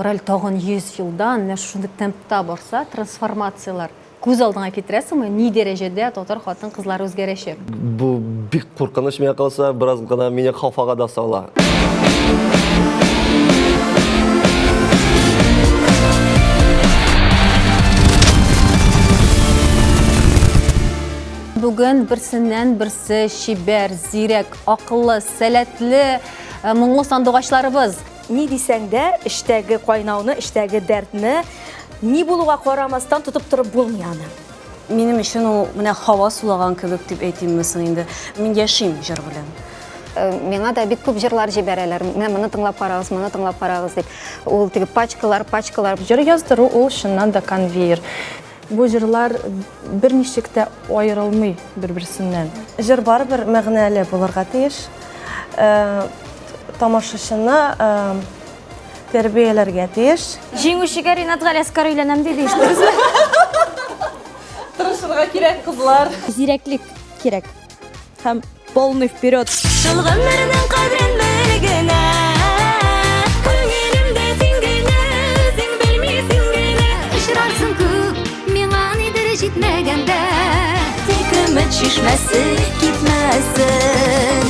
Кораль тагын 100 елдан менә шундый темпта барса, трансформациялар күз алдыңа китерәсеңме, ни дәрәҗәдә татар хатын-кызлары үзгәрәчәк? Бу бик куркыныч миңа калса, бераз гына мине хафага да сала. Бүген берсеннән берсе шибәр, зирәк, акыллы, сәләтле моңлы сандугачларыбыз. Ни дисәң дә, эштәге кайнауны, эштәге дәртне ни булуга карамастан тотып торып булмый аны. Минем өчен ул менә һава сулаган кебек дип әйтимме соң инде. Мин яшим җыр белән. Миңа да бик күп җырлар җибәрәләр. Менә моны тыңлап карагыз дип. Ул теге пачкалар. Җыр яздыру ул чыннан да конвейер. Бу җырлар берничек тә аерылмый бер-берсеннән. Җыр барыбер мәгънәле булырга тиеш. Тамашачыны тәрбияләргә тиеш. Җиңүчегә Ринат Галиаскар өйләнәм диде ишетәсезме? Тырышырга кирәк кызлар. Зирәклек кирәк. Һәм полный вперед. Шулганнарның кадерен белгенә. Күңелемдә син генә, син белмисең генә. Очрарсың күп, миңа нидер җитмәгәндә. Тик өмет шишмәсе китмәсен.